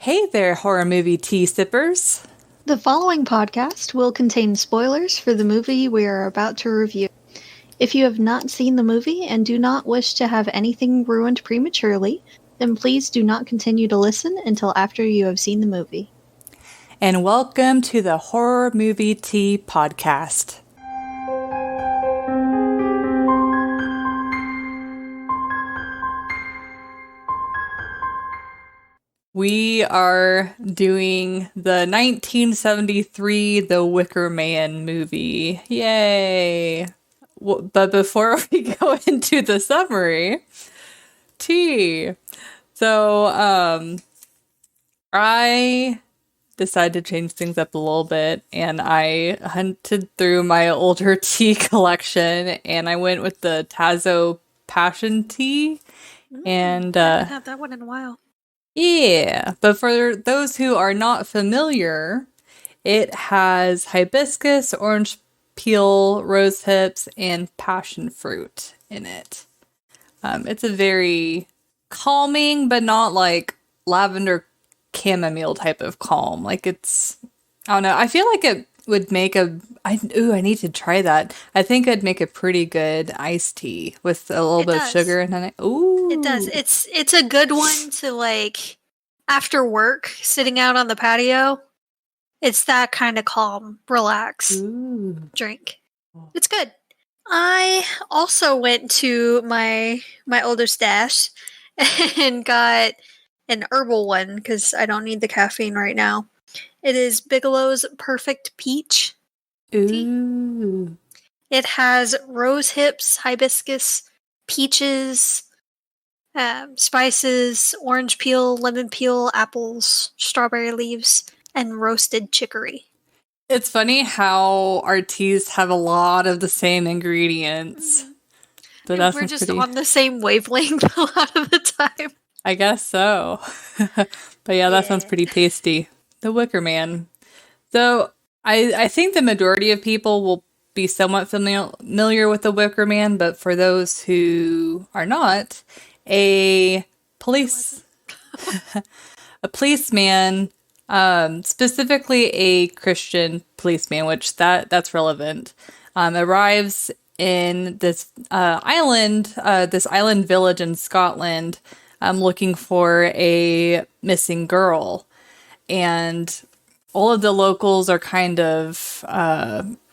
Hey there, horror movie tea sippers. The following podcast will contain spoilers for the movie we are about to review. If you have not seen the movie and do not wish to have anything ruined prematurely, then please do not continue to listen until after you have seen the movie. And welcome to the Horror Movie Tea Podcast. We are doing the 1973 The Wicker Man movie. Yay! But before we go into the summary, tea. So, I decided to change things up a little bit, and I hunted through my older tea collection, and I went with the Tazo Passion Tea. And I haven't had that one in a while. yeah, but for those who are not familiar, it has hibiscus, orange peel, rose hips, and passion fruit in it. It's a very calming, but not like lavender chamomile type of calm. Like it's, I don't know. I feel like it would make I need to try that. I think it'd make a pretty good iced tea with a little bit of sugar in it. Ooh. It does. It's a good one to like after work, sitting out on the patio. It's that kind of calm, relax drink. It's good. I also went to my older stash and got an herbal one because I don't need the caffeine right now. It is Bigelow's Perfect Peach tea. It has rose hips, hibiscus, peaches, spices, orange peel, lemon peel, apples, strawberry leaves, and roasted chicory. It's funny how our teas have a lot of the same ingredients. But we're just on the same wavelength a lot of the time. I guess so. But yeah, that sounds pretty tasty. The Wicker Man. So I think the majority of people will be somewhat familiar with the Wicker Man, but for those who are not, a policeman, specifically a Christian policeman, which that's relevant, arrives in this island village in Scotland, looking for a missing girl, and all of the locals are kind of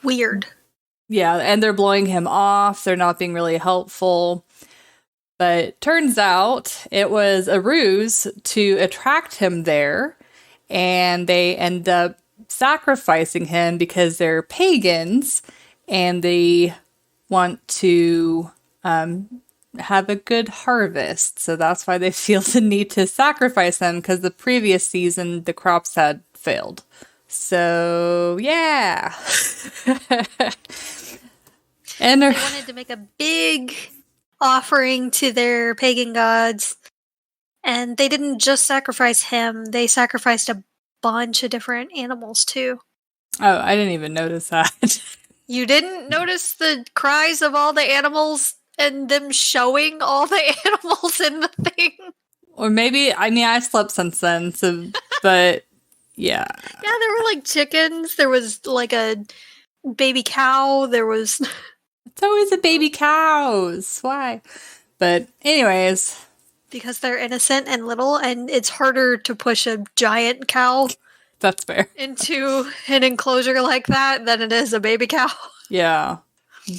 weird. Yeah, and they're blowing him off. They're not being really helpful. But turns out it was a ruse to attract him there, and they end up sacrificing him because they're pagans and they want to have a good harvest. So that's why they feel the need to sacrifice him, because the previous season the crops had failed. So yeah. And they wanted to make a big offering to their pagan gods, and they didn't just sacrifice him, they sacrificed a bunch of different animals too. Oh, I didn't even notice that. You didn't notice the cries of all the animals and them showing all the animals in the thing? Or maybe, I slept since then, so, but yeah. Yeah, there were like chickens, there was like a baby cow, there was... It's always a baby cows. Why? But anyways. Because they're innocent and little, and it's harder to push a giant cow. That's fair. Into an enclosure like that than it is a baby cow. Yeah.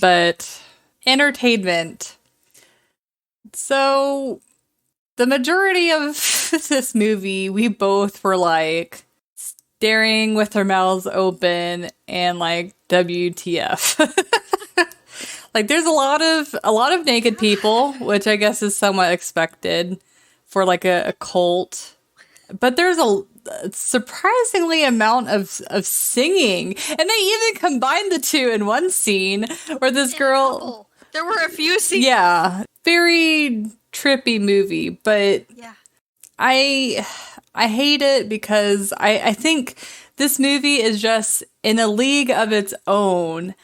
But entertainment. So the majority of this movie, we both were like staring with our mouths open and like WTF. Like there's a lot of naked people, which I guess is somewhat expected for like a cult. But there's a surprisingly amount of singing, and they even combined the two in one scene where this girl. There were a few scenes. Yeah, very trippy movie, but yeah, I hate it because I think this movie is just in a league of its own.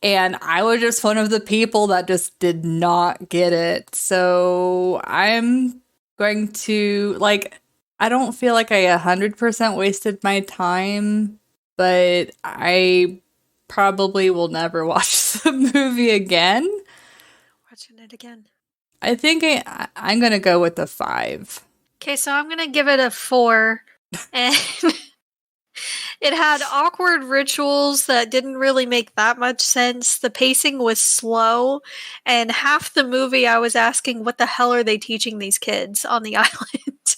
And I was just one of the people that just did not get it. So I'm going to, like, I don't feel like I 100% wasted my time, but I probably will never watch the movie again. Watching it again. I think I'm going to go with a 5. Okay, so I'm gonna give it a 4. And it had awkward rituals that didn't really make that much sense. The pacing was slow, and half the movie I was asking, what the hell are they teaching these kids on the island?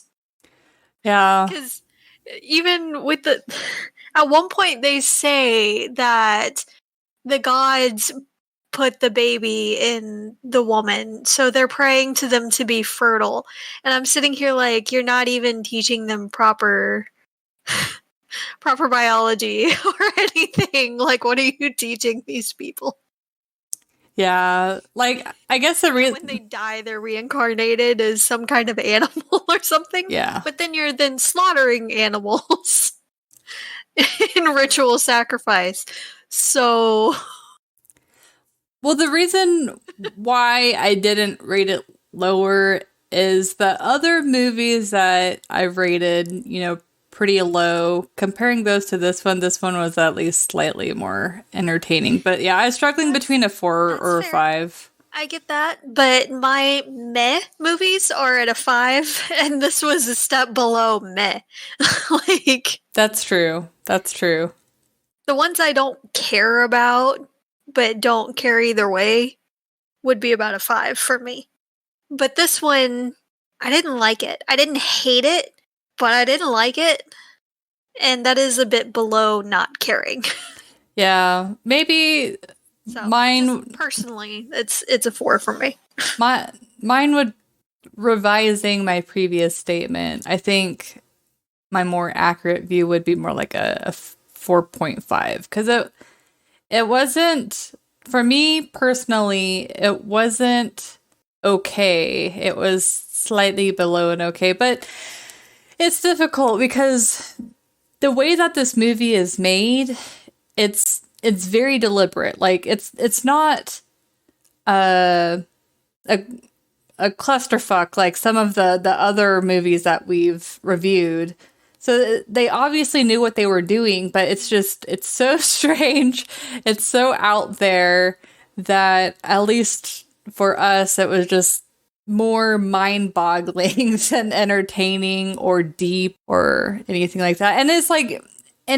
Yeah. Because even with the. At one point, they say that the gods put the baby in the woman, so they're praying to them to be fertile. And I'm sitting here like, you're not even teaching them proper biology or anything. Like, what are you teaching these people? Yeah, like, I guess the reason when they die, they're reincarnated as some kind of animal or something. Yeah. But then you're then slaughtering animals in ritual sacrifice. So, well, the reason why I didn't rate it lower is that other movies that I've rated, pretty low, comparing those to this one was at least slightly more entertaining. But yeah, I was struggling between a 4 or a fair. 5. I get that, but my meh movies are at a 5, and this was a step below meh. Like, That's true. That's true. the ones I don't care about, but don't care either way, would be about a 5 for me. But this one, I didn't like it. I didn't hate it, but I didn't like it. And that is a bit below not caring. Yeah, maybe So, mine personally, it's a 4 for me. mine would, revising my previous statement, I think my more accurate view would be more like a 4.5, because it wasn't, for me personally, it wasn't okay. It was slightly below an okay, but it's difficult because the way that this movie is made, it's very deliberate. Like, it's not a clusterfuck like some of the other movies that we've reviewed. So they obviously knew what they were doing, but it's so strange. It's so out there that, at least for us, it was just more mind-boggling than entertaining or deep or anything like that. And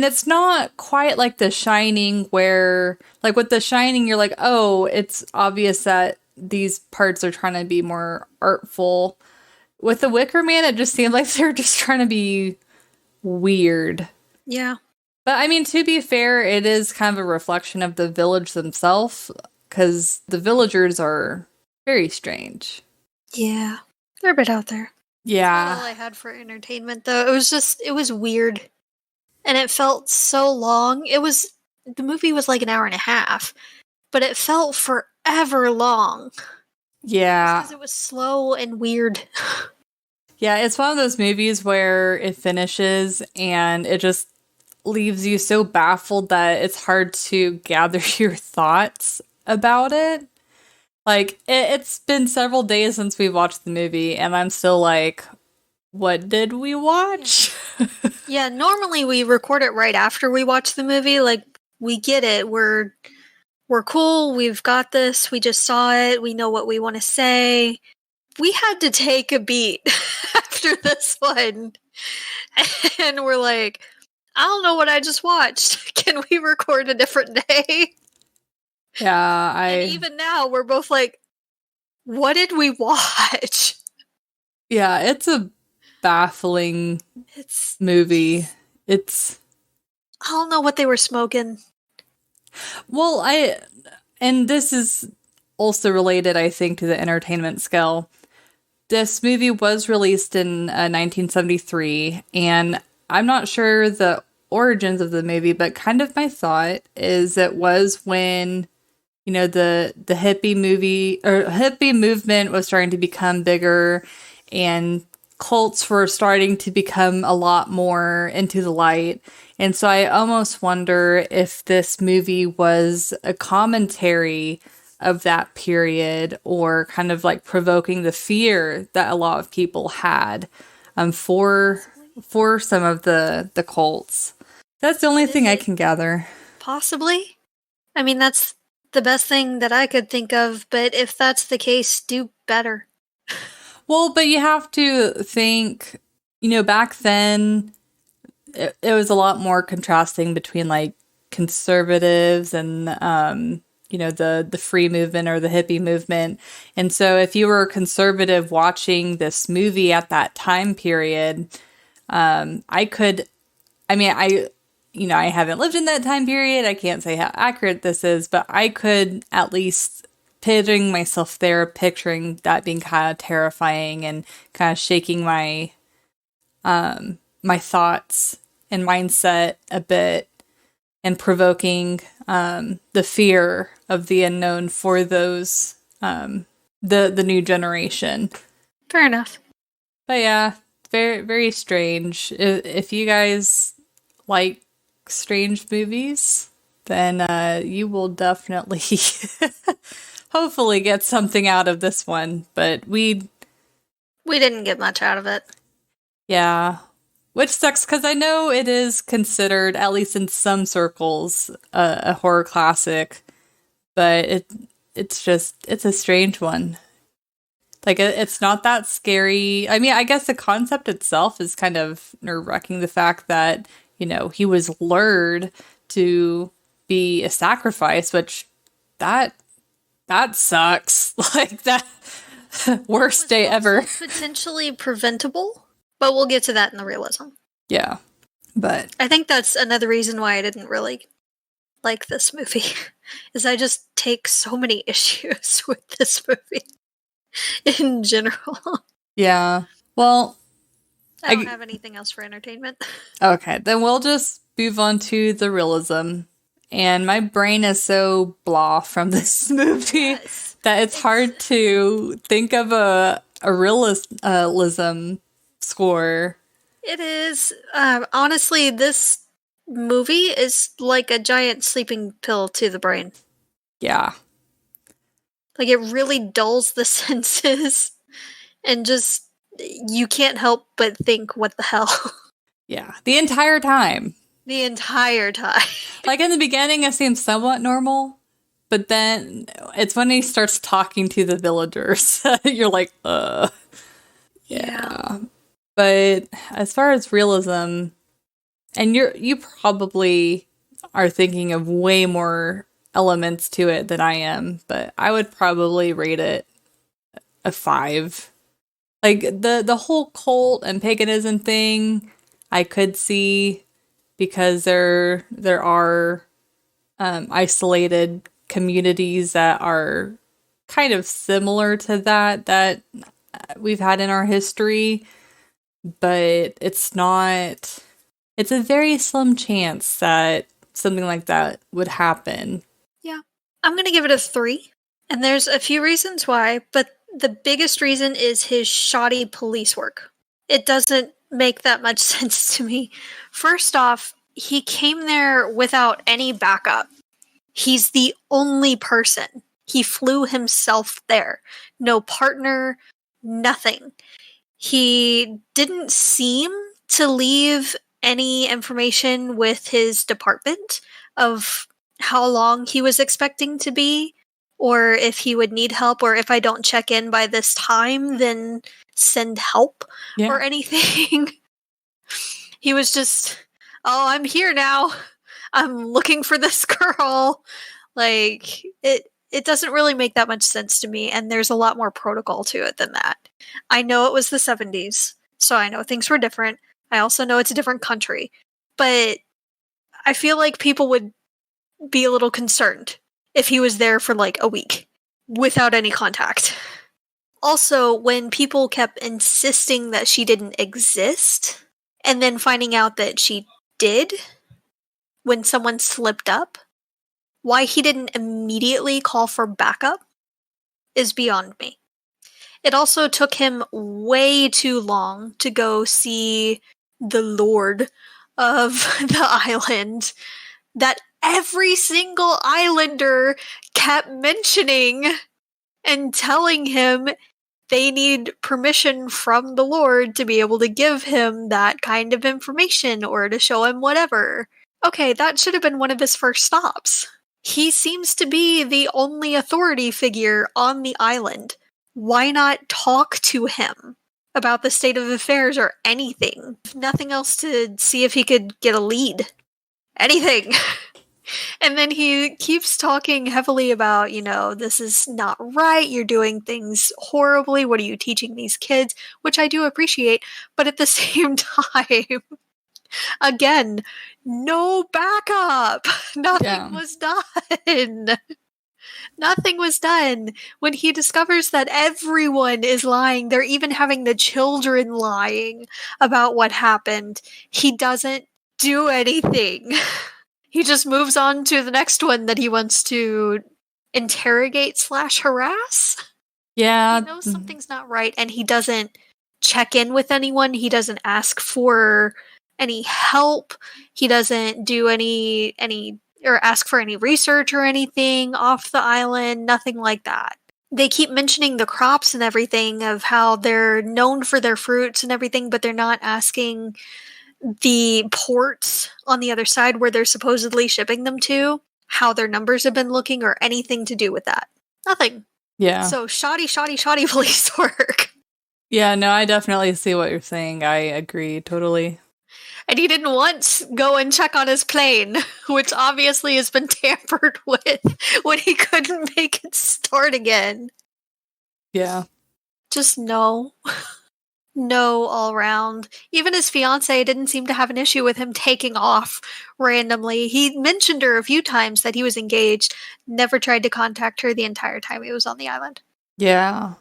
it's not quite like The Shining, where, like, with The Shining, you're like, oh, it's obvious that these parts are trying to be more artful. With The Wicker Man, it just seemed like they're just trying to be weird. Yeah. But I mean, to be fair, it is kind of a reflection of the village themselves, because the villagers are very strange. Yeah. They're a bit out there. Yeah. That's all I had for entertainment, though. It was weird. And it felt so long. The movie was like an hour and a half, but it felt forever long. Yeah. Because it was slow and weird. Yeah, it's one of those movies where it finishes and it just leaves you so baffled that it's hard to gather your thoughts about it. Like, it's been several days since we watched the movie, and I'm still like, what did we watch? Yeah, normally we record it right after we watch the movie. Like, we get it. We're cool. We've got this. We just saw it. We know what we want to say. We had to take a beat after this one. And we're like, I don't know what I just watched. Can we record a different day? Yeah, And even now, we're both like, what did we watch? Yeah, it's a baffling movie. I don't know what they were smoking. Well, and this is also related, I think, to the entertainment scale. This movie was released in 1973, and I'm not sure the origins of the movie, but kind of my thought is it was when, the hippie movement was starting to become bigger, and cults were starting to become a lot more into the light. And so I almost wonder if this movie was a commentary of that period, or kind of like provoking the fear that a lot of people had for for some of the cults. That's the only thing I can gather. Possibly. I mean, that's the best thing that I could think of, but if that's the case, do better. Well, but you have to think, back then, it was a lot more contrasting between, like, conservatives and, the free movement or the hippie movement. And so if you were a conservative watching this movie at that time period, I haven't lived in that time period. I can't say how accurate this is, but I could at least picturing myself there, picturing that being kind of terrifying and kind of shaking my my thoughts and mindset a bit and provoking the fear of the unknown for those the new generation. Fair enough. But yeah, very, very strange. If you guys like strange movies, then you will definitely hopefully get something out of this one. But we didn't get much out of it. Yeah. Which sucks because I know it is considered, at least in some circles, a horror classic. But it's a strange one. Like, it's not that scary. I mean, I guess the concept itself is kind of nerve-wracking. The fact that, he was lured to be a sacrifice, which that sucks. Like, that worst day ever. Potentially preventable, but we'll get to that in the realism. Yeah, but I think that's another reason why I didn't really like this movie, is I just take so many issues with this movie. In general. Yeah. Well, I don't have anything else for entertainment. Okay, then we'll just move on to the realism. And my brain is so blah from this movie that it's hard to think of a realism score. It is. Honestly, this movie is like a giant sleeping pill to the brain. Yeah. Like, it really dulls the senses, and just, you can't help but think, what the hell? Yeah, the entire time. The entire time. Like, in the beginning, it seems somewhat normal, but then it's when he starts talking to the villagers. You're like, Yeah. But as far as realism, and you probably are thinking of way more elements to it than I am, but I would probably rate it a 5. Like, the whole cult and paganism thing, I could see, because there are isolated communities that are kind of similar to that we've had in our history, but it's a very slim chance that something like that would happen. Yeah. I'm going to give it a 3. And there's a few reasons why, but the biggest reason is his shoddy police work. It doesn't make that much sense to me. First off, he came there without any backup. He's the only person. He flew himself there. No partner, nothing. He didn't seem to leave any information with his department of how long he was expecting to be, or if he would need help, or if I don't check in by this time, then send help or anything. He was just, oh, I'm here now. I'm looking for this girl. Like, it doesn't really make that much sense to me, and there's a lot more protocol to it than that. I know it was the 70s, so I know things were different. I also know it's a different country, but I feel like people would be a little concerned if he was there for like a week without any contact. Also, when people kept insisting that she didn't exist, and then finding out that she did when someone slipped up, why he didn't immediately call for backup is beyond me. It also took him way too long to go see the Lord of the island that every single islander kept mentioning and telling him they need permission from the Lord to be able to give him that kind of information or to show him whatever. Okay, that should have been one of his first stops. He seems to be the only authority figure on the island. Why not talk to him about the state of affairs or anything? Nothing else to see if he could get a lead. Anything. And then he keeps talking heavily about, this is not right. You're doing things horribly. What are you teaching these kids? Which I do appreciate. But at the same time, again, no backup. Nothing was done. Nothing was done. When he discovers that everyone is lying, they're even having the children lying about what happened, he doesn't do anything. He just moves on to the next one that he wants to interrogate/harass. Yeah. He knows something's not right, and he doesn't check in with anyone. He doesn't ask for any help. He doesn't do any or ask for any research or anything off the island. Nothing like that. They keep mentioning the crops and everything of how they're known for their fruits and everything, but they're not asking the ports on the other side where they're supposedly shipping them to, how their numbers have been looking or anything to do with that. Nothing. Yeah. So shoddy police work. Yeah, no, I definitely see what you're saying. I agree totally. And he didn't once go and check on his plane, which obviously has been tampered with when he couldn't make it start again. Yeah. Just no. No all around. Even his fiancée didn't seem to have an issue with him taking off randomly. He mentioned her a few times that he was engaged, never tried to contact her the entire time he was on the island. Yeah.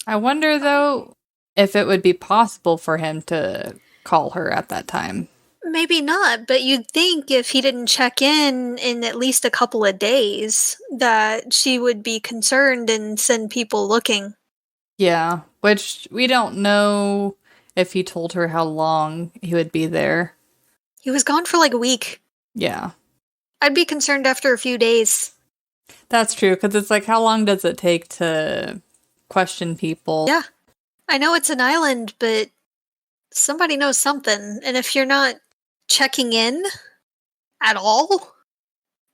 I wonder, though, if it would be possible for him to call her at that time. Maybe not, but you'd think if he didn't check in at least a couple of days, that she would be concerned and send people looking. Yeah, which we don't know if he told her how long he would be there. He was gone for like a week. Yeah. I'd be concerned after a few days. That's true, because it's like, how long does it take to question people? Yeah. I know it's an island, but somebody knows something. And if you're not checking in at all,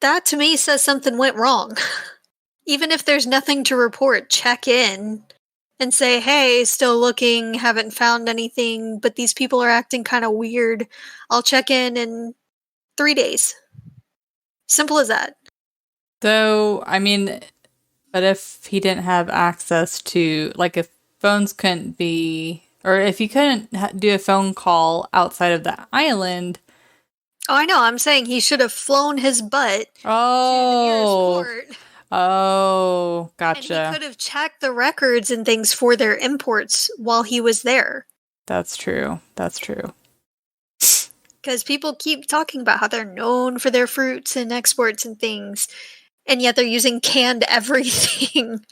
that to me says something went wrong. Even if there's nothing to report, check in and say, hey, still looking, haven't found anything, but these people are acting kind of weird. I'll check in 3 days. Simple as that. Though, I mean, but if he didn't have access to, like, if phones couldn't be, or if he couldn't do a phone call outside of the island. Oh, I know. I'm saying he should have flown his butt to the nearest port. Oh, gotcha. And he could have checked the records and things for their imports while he was there. That's true. That's true. Because people keep talking about how they're known for their fruits and exports and things, and yet they're using canned everything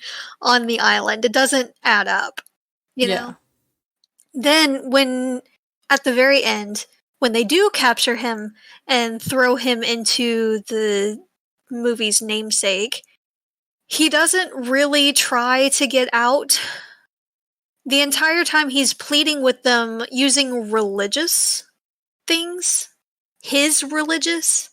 on the island. It doesn't add up, you know? Then when, at the very end, when they do capture him and throw him into the movie's namesake, he doesn't really try to get out. The entire time he's pleading with them using religious things, his religious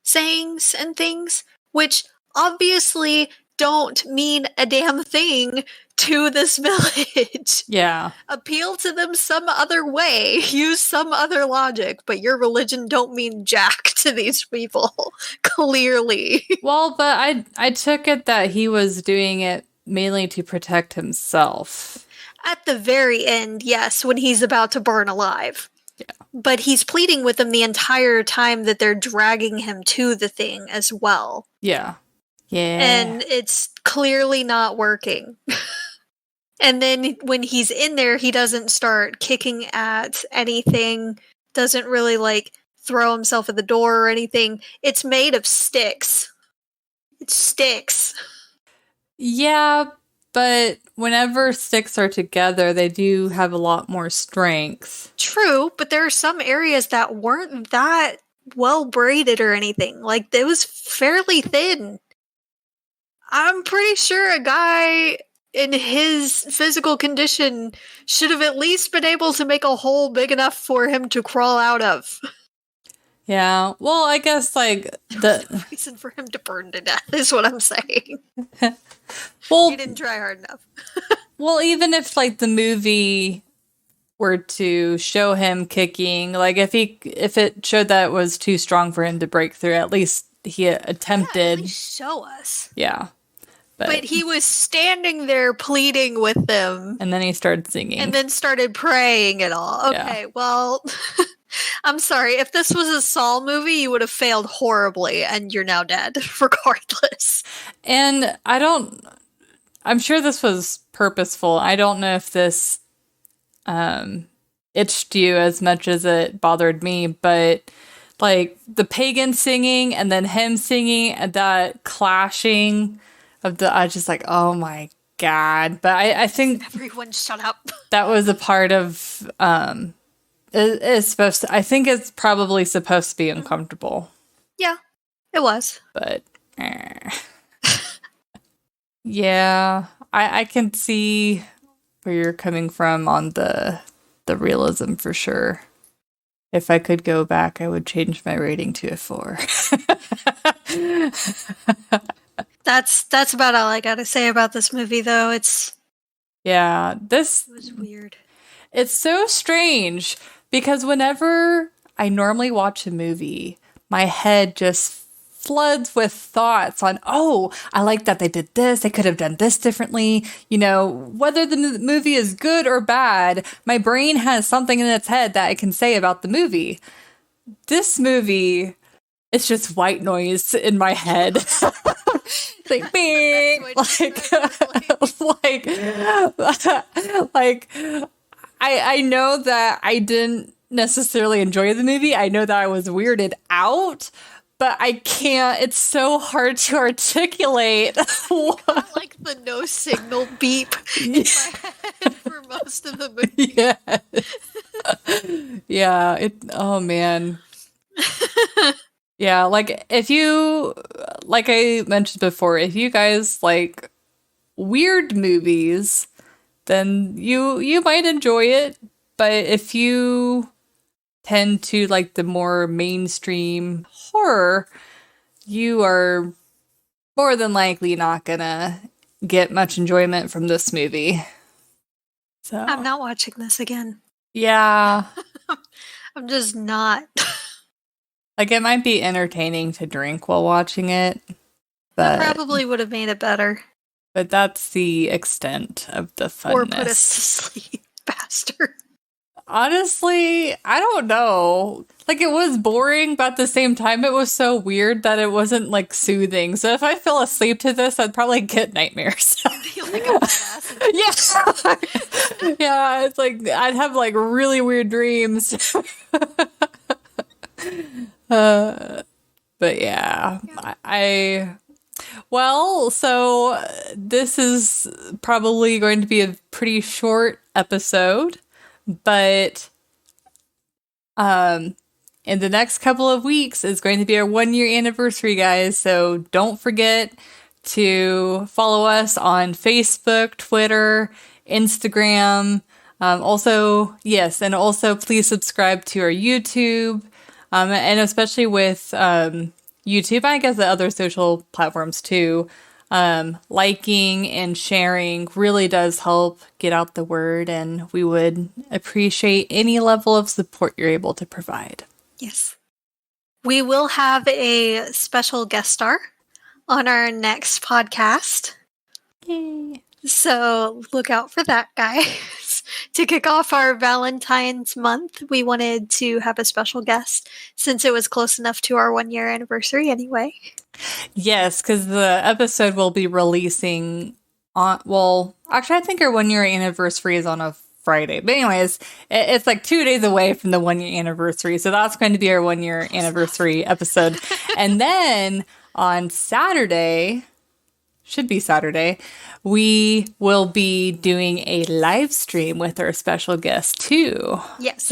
sayings and things, which obviously don't mean a damn thing to this village. Yeah. Appeal to them some other way. Use some other logic, but your religion don't mean jack to these people. Clearly. Well, but I took it that he was doing it mainly to protect himself. At the very end, yes, when he's about to burn alive. Yeah. But he's pleading with them the entire time that they're dragging him to the thing as well. Yeah. Yeah. And it's clearly not working. And then when he's in there, he doesn't start kicking at anything, doesn't really, like, throw himself at the door or anything. It's made of sticks. It's sticks. Yeah, but whenever sticks are together, they do have a lot more strength. True, but there are some areas that weren't that well braided or anything. Like, it was fairly thin. I'm pretty sure a guy in his physical condition, should have at least been able to make a hole big enough for him to crawl out of. Yeah. Well, I guess like the reason for him to burn to death is what I'm saying. well, he didn't try hard enough. well, even if like the movie were to show him kicking, like if it showed that it was too strong for him to break through, at least he attempted. Yeah, at least show us. Yeah. But he was standing there pleading with them. And then he started singing. And then started praying and all. Okay, well, I'm sorry. If this was a Saw movie, you would have failed horribly and you're now dead, regardless. And I'm sure this was purposeful. I don't know if this itched you as much as it bothered me, but like the pagan singing and then him singing and that clashing I was just like, oh my God. But I think everyone shut up. That was a part of it's supposed to, I think it's probably supposed to be uncomfortable. Yeah, it was. But yeah, I can see where you're coming from on the realism for sure. If I could go back, I would change my rating to a 4. That's about all I gotta say about this movie, though. It was weird. It's so strange because whenever I normally watch a movie, my head just floods with thoughts on, oh, I like that they did this. They could have done this differently. You know, whether the movie is good or bad, my brain has something in its head that I can say about the movie. This movie, it's just white noise in my head. Like, beep, I know that I didn't necessarily enjoy the movie. I know that I was weirded out, but I can't. It's so hard to articulate. Like the no signal beep in my head for most of the movie. Yeah. Oh man. Yeah, like if you, like I mentioned before, if you guys like weird movies, then you might enjoy it. But if you tend to like the more mainstream horror, you are more than likely not gonna get much enjoyment from this movie. So I'm not watching this again. Yeah. I'm just not. Like, it might be entertaining to drink while watching it, but I probably would have made it better. But that's the extent of the funness. Or put us to sleep faster. Honestly, I don't know. Like, it was boring, but at the same time, it was so weird that it wasn't, like, soothing. So if I fell asleep to this, I'd probably get nightmares. Feel like a badass. Yeah. Yeah, it's like, I'd have, like, really weird dreams. But yeah, well, so this is probably going to be a pretty short episode, but in the next couple of weeks is going to be our 1-year anniversary, guys. So don't forget to follow us on Facebook, Twitter, Instagram. Also please subscribe to our YouTube. And especially with YouTube, I guess the other social platforms too, liking and sharing really does help get out the word, and we would appreciate any level of support you're able to provide. Yes. We will have a special guest star on our next podcast. Yay. So look out for that, guys. To kick off our Valentine's month, we wanted to have a special guest since it was close enough to our 1-year anniversary anyway. Yes, because the episode will be releasing on, well, actually I think our 1-year anniversary is on a Friday. But anyways, it's like 2 days away from the 1-year anniversary. So that's going to be our 1-year anniversary episode. And then on Saturday, should be Saturday, we will be doing a live stream with our special guest too. Yes.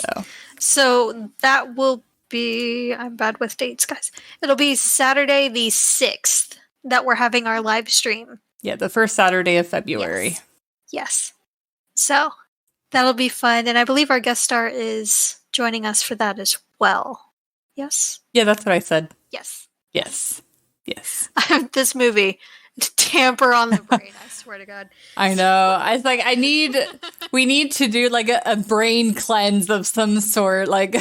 So that will be, I'm bad with dates, guys. It'll be Saturday the 6th that we're having our live stream. Yeah, the first Saturday of February. Yes. Yes. So that'll be fun. And I believe our guest star is joining us for that as well. Yes? Yeah, that's what I said. Yes. Yes. Yes. This movie, tamper on the brain, I swear to God. I know. I was like, we need to do like a brain cleanse of some sort. Like,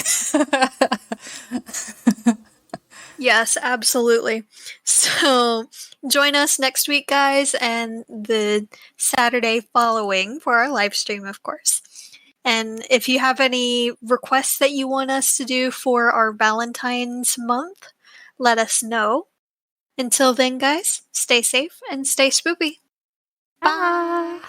yes, absolutely. So join us next week, guys, and the Saturday following for our live stream, of course. And if you have any requests that you want us to do for our Valentine's month, let us know. Until then, guys, stay safe and stay spoopy. bye.